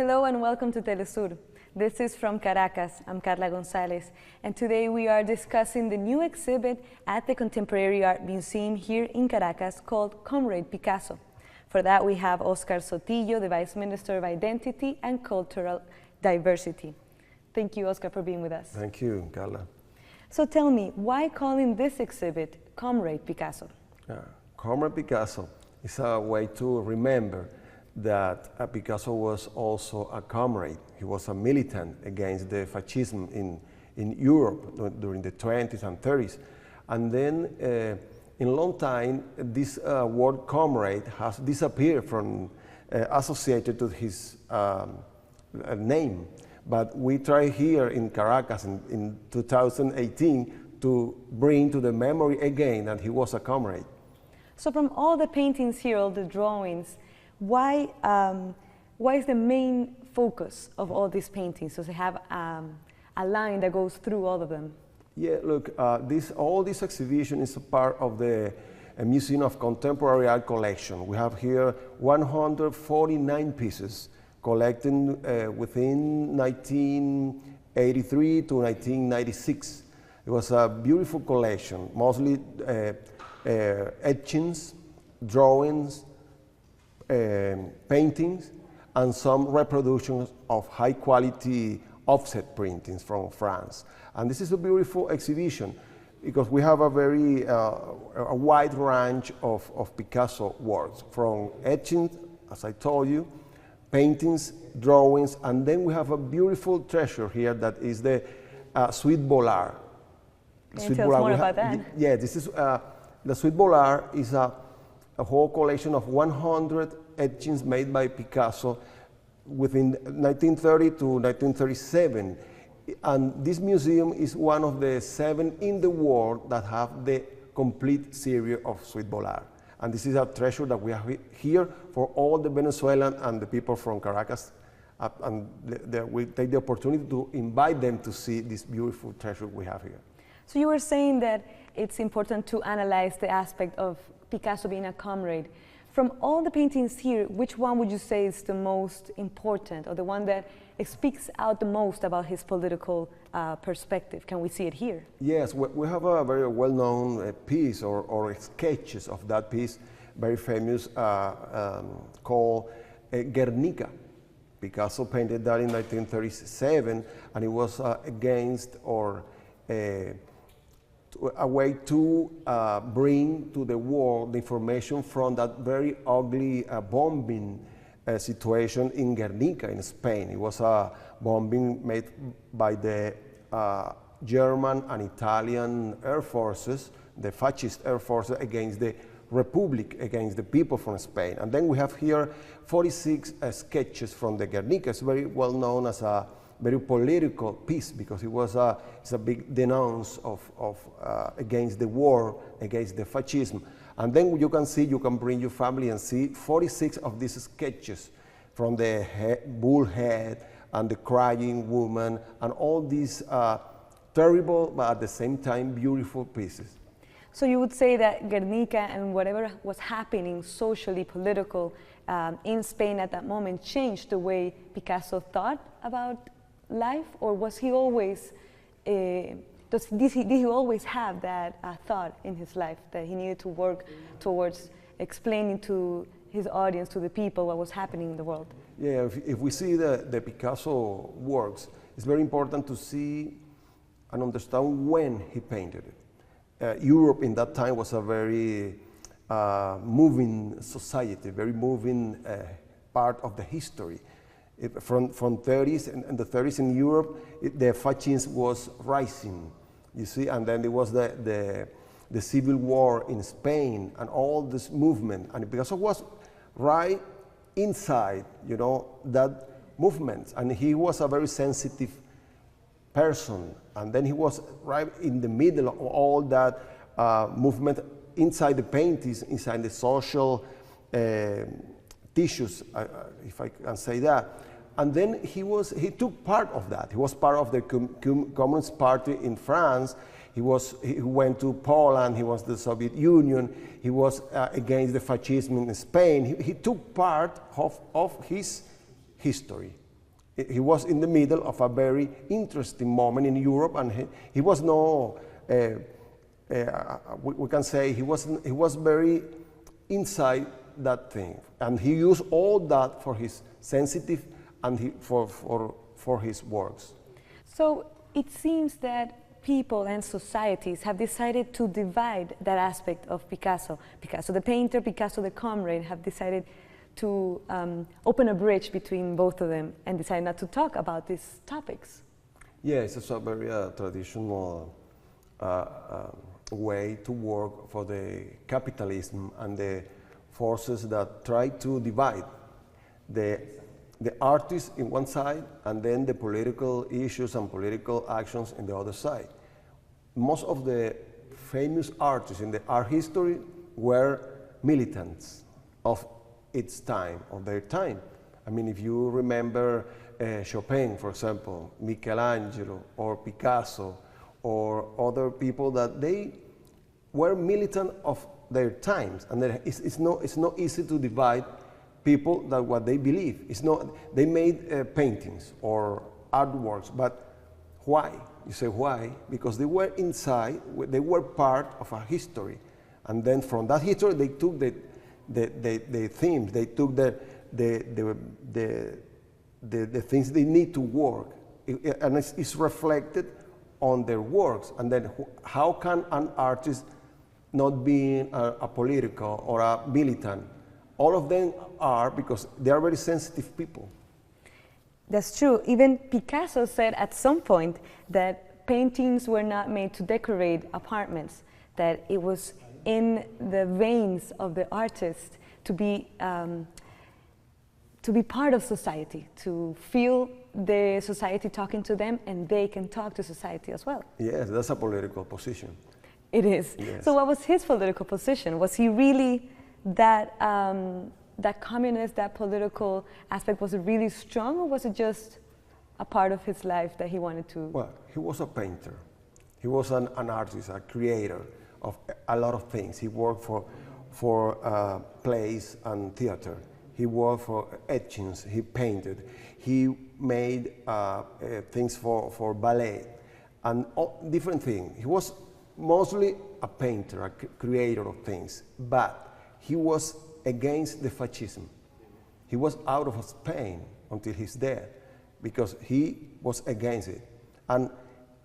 Hello and welcome to Telesur. This is From Caracas. I'm Carla Gonzalez, and today we are discussing the new exhibit at the Contemporary Art Museum here in Caracas called Comrade Picasso. For that we have Oscar Sotillo, the Vice Minister of Identity and Cultural Diversity. Thank you, Oscar, for being with us. Thank you, Carla. So tell me, why calling this exhibit Comrade Picasso? Comrade Picasso is a way to remember that Picasso was also a comrade. He was a militant against the fascism in Europe during the 20s and 30s. And then in a long time, this word comrade has disappeared from associated to his name. But we try here in Caracas in 2018 to bring to the memory again that he was a comrade. So from all the paintings here, all the drawings, why is the main focus of all these paintings? So they have a line that goes through all of them. Yeah, look, all this exhibition is a part of the Museum of Contemporary Art collection. We have here 149 pieces collected within 1983 to 1996. It was a beautiful collection, mostly etchings, drawings, paintings, and some reproductions of high-quality offset printings from France. And this is a beautiful exhibition because we have a very a wide range of Picasso works, from etchings, as I told you, paintings, drawings, and then we have a beautiful treasure here that is the Suite Bollard. Can you tell us more about that? Yeah, this is the Suite Bollard is a whole collection of 100 etchings made by Picasso within 1930 to 1937. And this museum is one of the 7 in the world that have the complete series of Suite Bollard. And this is a treasure that we have here for all the Venezuelan and the people from Caracas. And we take the opportunity to invite them to see this beautiful treasure we have here. So you were saying that it's important to analyze the aspect of Picasso being a comrade. From all the paintings here, which one would you say is the most important, or the one that speaks out the most about his political perspective? Can we see it here? Yes, we have a very well-known piece or sketches of that piece, very famous, called Guernica. Picasso painted that in 1937, and it was against or a way to bring to the world the information from that very ugly bombing situation in Guernica in Spain. It was a bombing made by the German and Italian air forces, the fascist air forces, against the Republic, against the people from Spain. And then we have here 46 sketches from the Guernica. It's very well known as a very political piece because it was it's a big denounce of against the war, against the fascism. And then you can bring your family and see 46 of these sketches from the bull head and the crying woman and all these terrible but at the same time beautiful pieces. So you would say that Guernica and whatever was happening socially, political in Spain at that moment changed the way Picasso thought about life, or was he always, did he always have that thought in his life that he needed to work towards explaining to his audience, to the people, what was happening in the world? Yeah, if we see the Picasso works, it's very important to see and understand when he painted it. Europe in that time was a very moving society, very moving part of the history. From 30s and the 30s in Europe, the fascism was rising, you see, and then there was the civil war in Spain and all this movement, and Picasso was right inside, you know, that movement, and he was a very sensitive person, and then he was right in the middle of all that movement inside the paintings, inside the social tissues, if I can say that. And then he took part of that. He was part of the Communist Party in France. He went to Poland. He was the Soviet Union. He was against the fascism in Spain. He took part of his history. He was in the middle of a very interesting moment in Europe, and he was no, we can say he was very inside that thing, and he used all that for his sensitive and for his works. So it seems that people and societies have decided to divide that aspect of Picasso. Picasso the painter, Picasso the comrade, have decided to open a bridge between both of them and decide not to talk about these topics. Yes, it's a very traditional way to work for the capitalism and the forces that try to divide the artist in one side and then the political issues and political actions in the other side. Most of the famous artists in the art history were militants of its time, of their time. I mean, if you remember Chopin, for example, Michelangelo, or Picasso, or other people that they were militant of their times, and it's not easy to divide people that what they believe. It's not, they made paintings or artworks, but why? You say why? Because they were inside, they were part of a history, and then from that history they took the themes, they took the things they need to work, and it's reflected on their works. And then how can an artist not be a political or a militant? All of them are, because they are very sensitive people. That's true. Even Picasso said at some point that paintings were not made to decorate apartments, that it was in the veins of the artist to be part of society, to feel the society talking to them, and they can talk to society as well. Yes, that's a political position. It is. Yes. So what was his political position? Was he really that communist, that political aspect, was it really strong, or was it just a part of his life that he wanted to? Well, he was a painter. He was an artist, a creator of a lot of things. He worked for plays and theater. He worked for etchings. He painted. He made things for ballet and different things. He was mostly a painter, a creator of things, but he was against the fascism. He was out of Spain until his death because he was against it. And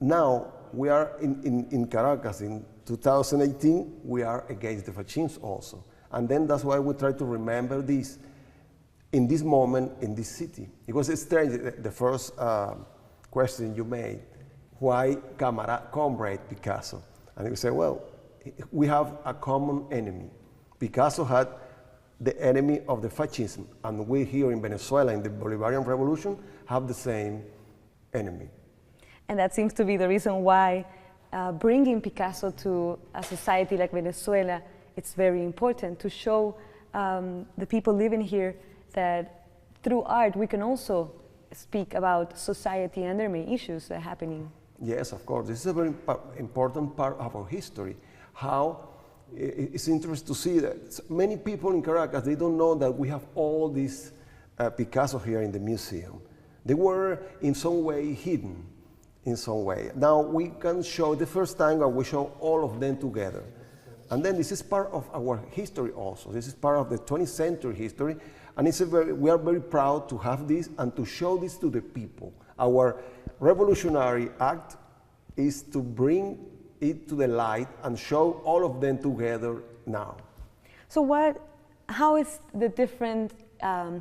now we are in Caracas in 2018, we are against the fascism also. And then that's why we try to remember this in this moment in this city. It was strange, the first question you made, why Comrade Picasso? And you say, well, we have a common enemy. Picasso had the enemy of the fascism, and we here in Venezuela, in the Bolivarian Revolution, have the same enemy. And that seems to be the reason why bringing Picasso to a society like Venezuela, it's very important to show the people living here that through art we can also speak about society and their main issues that are happening. Yes, of course. This is a very important part of our history. How it's interesting to see that many people in Caracas, they don't know that we have all these Picasso here in the museum. They were in some way hidden, in some way. Now we can show, the first time that we show all of them together. And then this is part of our history also. This is part of the 20th century history. And we are very proud to have this and to show this to the people. Our revolutionary act is to bring it to the light and show all of them together now. So how is the different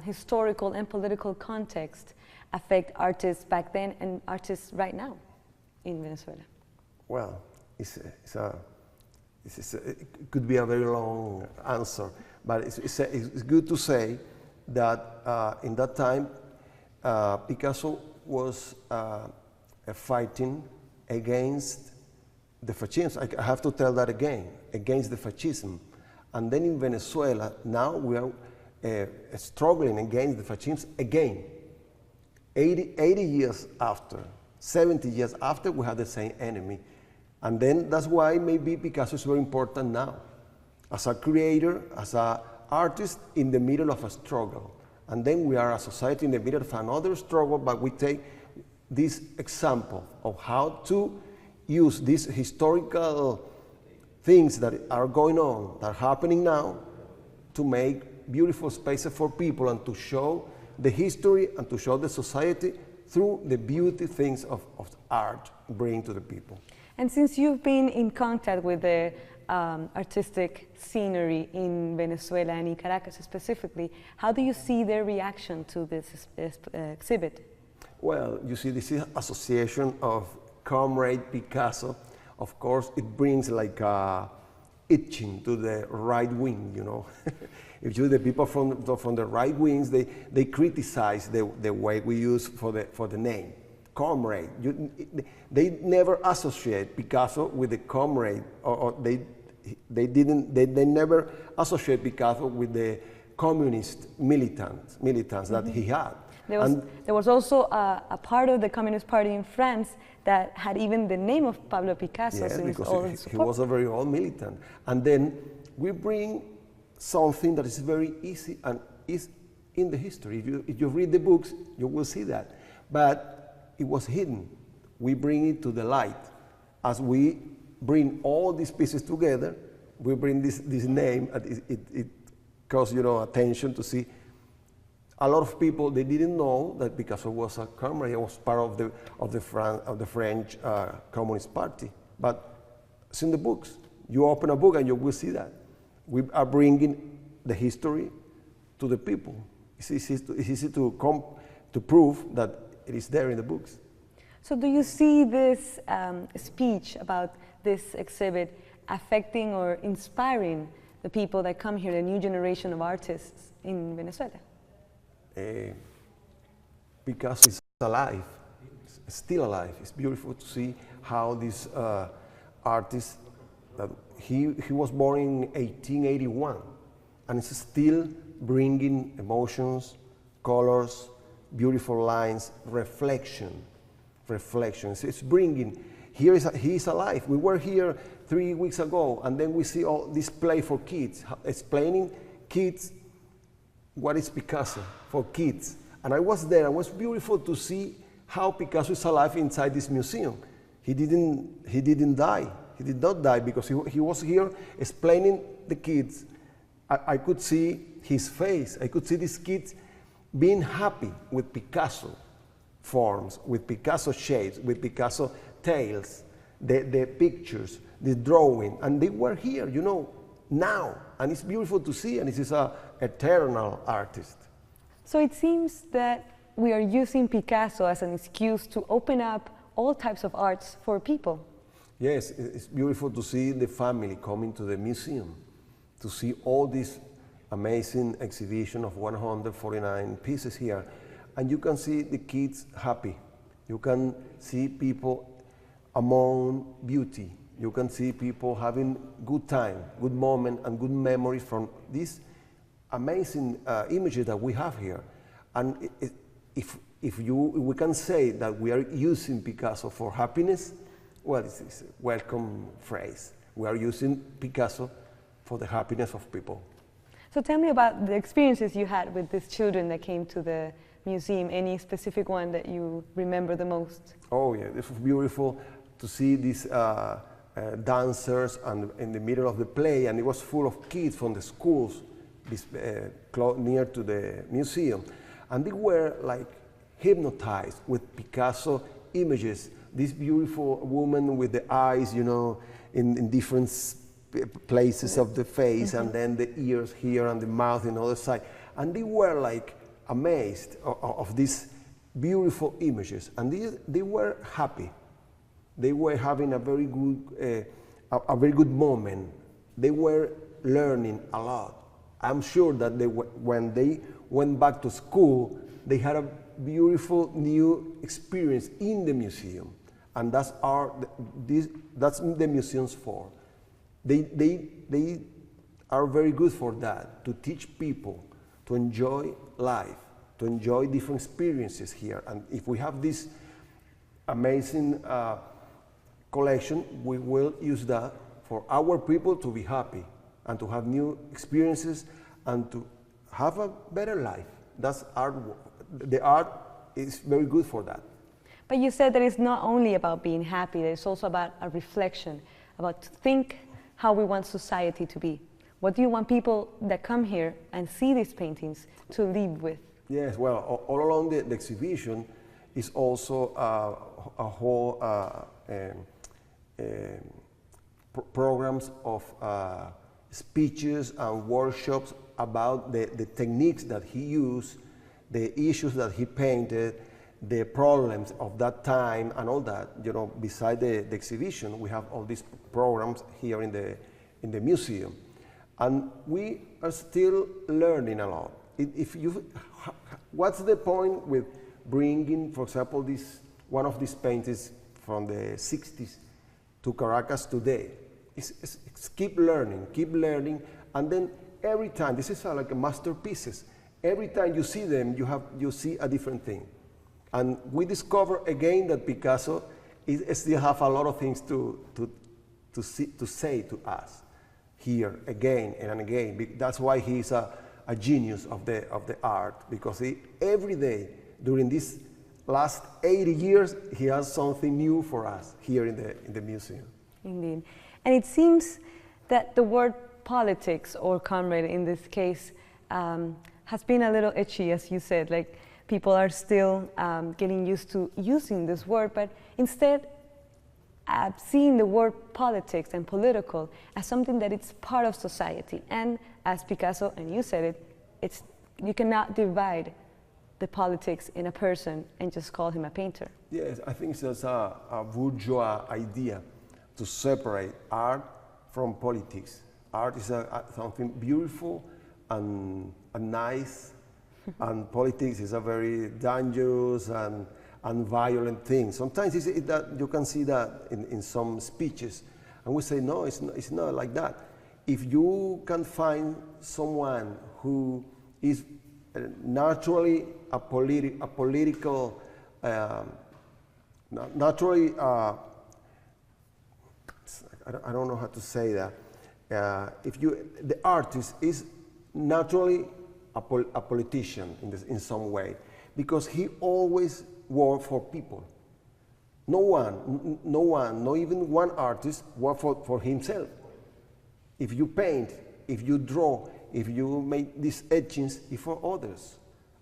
historical and political context affect artists back then and artists right now in Venezuela? Well, it could be a very long answer, but it's good to say that in that time Picasso was fighting against the fascism. I have to tell that again, against the fascism. And then in Venezuela, now we are struggling against the fascism again. 80 years after, 70 years after, we have the same enemy. And then that's why maybe Picasso is very important now, as a creator, as an artist in the middle of a struggle. And then we are a society in the middle of another struggle, but we take this example of how to use these historical things that are going on, that are happening now, to make beautiful spaces for people and to show the history and to show the society through the beauty things of art bring to the people. And since you've been in contact with the artistic scenery in Venezuela and in Caracas specifically, how do you see their reaction to this exhibit? Well, you see, this is association of Comrade Picasso. Of course, it brings like a itching to the right wing, you know. If you the people from the right wings, they criticize the way we use for the name, Comrade. They never associate Picasso with the comrade, or they never associate Picasso with the communist militants that he had. There was also a part of the Communist Party in France that had even the name of Pablo Picasso. Yes, because he was a very old militant. And then we bring something that is very easy and is in the history. If you read the books, you will see that. But it was hidden. We bring it to the light. As we bring all these pieces together, we bring this name, and it caused, you know, attention to see. A lot of people, they didn't know that Picasso was a comrade. He was part of the French Communist Party. But it's in the books. You open a book and you will see that. We are bringing the history to the people. It's easy to prove that it is there in the books. So do you see this speech about this exhibit affecting or inspiring the people that come here, the new generation of artists in Venezuela? Picasso is alive, still alive. It's beautiful to see how this artist, he was born in 1881, and is still bringing emotions, colors, beautiful lines, reflections. It's bringing, he is alive. We were here 3 weeks ago, and then we see all this play for kids, explaining kids what is Picasso for kids. And I was there, and it was beautiful to see how Picasso is alive inside this museum. He didn't die. He did not die because he was here explaining the kids. I could see his face. I could see these kids being happy with Picasso forms, with Picasso shapes, with Picasso tales, the pictures, the drawing, and they were here, you know, now. And it's beautiful to see, and this is an eternal artist. So it seems that we are using Picasso as an excuse to open up all types of arts for people. Yes, it's beautiful to see the family coming to the museum, to see all this amazing exhibition of 149 pieces here. And you can see the kids happy. You can see people among beauty. You can see people having good time, good moment, and good memories from these amazing images that we have here. And if we can say that we are using Picasso for happiness, well, it's a welcome phrase. We are using Picasso for the happiness of people. So tell me about the experiences you had with these children that came to the museum. Any specific one that you remember the most? Oh yeah, it was beautiful to see these dancers and in the middle of the play, and it was full of kids from the schools near to the museum, and they were like hypnotized with Picasso images. This beautiful woman with the eyes, you know, in different places of the face, and then the ears here and the mouth on the other side, and they were like amazed of these beautiful images, and they were happy. They were having a very good moment. They were learning a lot. I'm sure that when they went back to school, they had a beautiful new experience in the museum, and that's the museums for. They are very good for that, to teach people to enjoy life, to enjoy different experiences here. And if we have this amazing collection, we will use that for our people to be happy and to have new experiences and to have a better life. That's art. The art is very good for that. But you said that it's not only about being happy, that it's also about a reflection, about to think how we want society to be. What do you want people that come here and see these paintings to live with? Yes, well, all along the exhibition is also a whole programs of speeches and workshops about the techniques that he used, the issues that he painted, the problems of that time and all that. You know, beside the exhibition, we have all these programs here in the museum. And we are still learning a lot. What's the point with bringing, for example, one of these paintings from the 60s to Caracas today? It's keep learning, and then every time, this is like a masterpieces. Every time you see them, you see a different thing. And we discover again that Picasso still have a lot of things to say to us here again and again. That's why he's a genius of the art, because every day during these last 80 years he has something new for us here in the museum. Indeed. And it seems that the word politics, or comrade in this case, has been a little itchy, as you said. Like, people are still getting used to using this word, but instead seeing the word politics and political as something that it's part of society. And as Picasso, and you said it, you cannot divide the politics in a person and just call him a painter. Yes, I think that's a bourgeois idea, to separate art from politics. Art is something beautiful and nice, and politics is a very dangerous and violent thing. Sometimes that you can see that in some speeches, and we say, no, it's not like that. If you can find someone who is naturally political, naturally, I don't know how to say that. The artist is naturally a politician in some way, because he always worked for people. No one, not even one artist worked for himself. If you paint, if you draw, if you make these etchings, it's for others.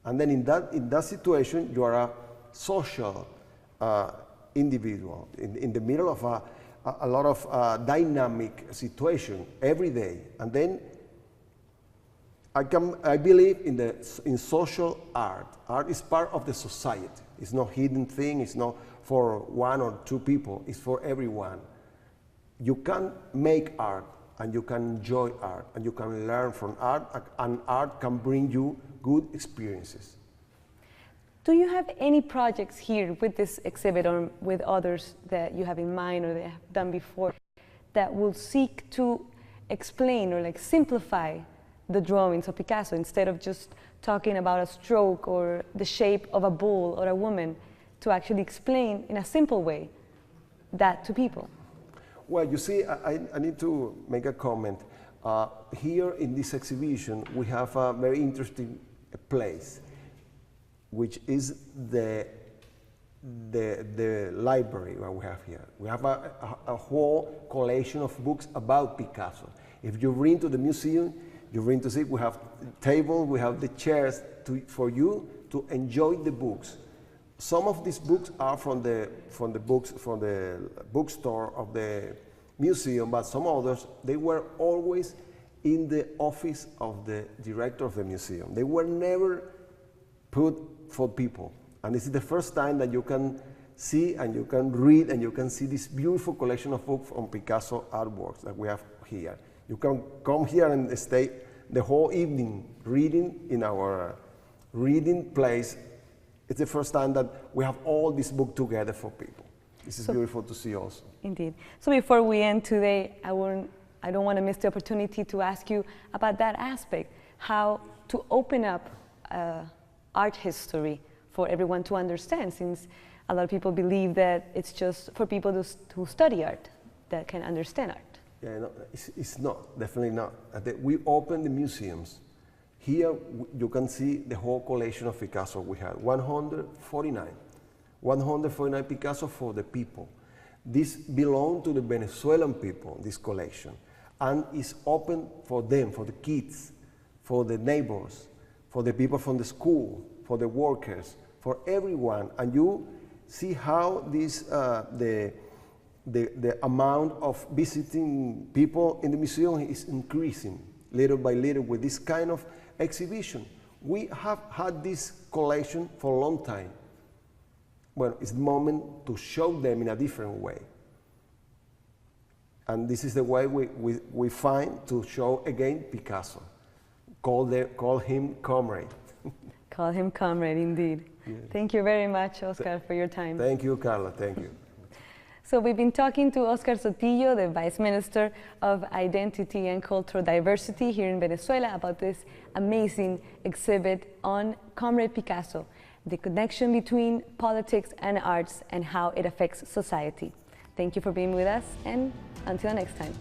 And then in that situation, you are a social individual in the middle of a lot of dynamic situation every day. And then I believe in social art. Art is part of the society. It's not hidden thing. It's not for one or two people. It's for everyone. You can make art, and you can enjoy art, and you can learn from art, and art can bring you good experiences. Do you have any projects here with this exhibit or with others that you have in mind or that have done before that will seek to explain or like simplify the drawings of Picasso, instead of just talking about a stroke or the shape of a bull or a woman, to actually explain in a simple way that to people? Well, you see, I need to make a comment. Here in this exhibition, we have a very interesting place, which is the library that we have here. We have a whole collection of books about Picasso. If you bring to the museum, you bring to see, we have table, we have the chairs for you to enjoy the books. Some of these books are from the bookstore of the museum, but some others, they were always in the office of the director of the museum. They were never put for people. And this is the first time that you can see and you can read and you can see this beautiful collection of books on Picasso artworks that we have here. You can come here and stay the whole evening reading in our reading place. It's the first time that we have all this book together for people. This is beautiful to see also. Indeed. So before we end today, I don't want to miss the opportunity to ask you about that aspect, how to open up art history for everyone to understand, since a lot of people believe that it's just for people who study art that can understand art. Yeah, no, it's not, definitely not. We open the museums Here you can see the whole collection of Picasso we had, 149 Picasso for the people. This belongs to the Venezuelan people, this collection, and is open for them, for the kids, for the neighbors, for the people from the school, for the workers, for everyone. And you see how this, the amount of visiting people in the museum is increasing little by little with this kind of exhibition. We have had this collection for a long time. Well, it's the moment to show them in a different way. And this is the way we find to show again Picasso. Call him Comrade. Call him Comrade, indeed. Yeah. Thank you very much, Oscar, for your time. Thank you, Carla. Thank you. So we've been talking to Oscar Sotillo, the Vice Minister of Identity and Cultural Diversity here in Venezuela, about this amazing exhibit on Comrade Picasso, the connection between politics and arts and how it affects society. Thank you for being with us, and until next time.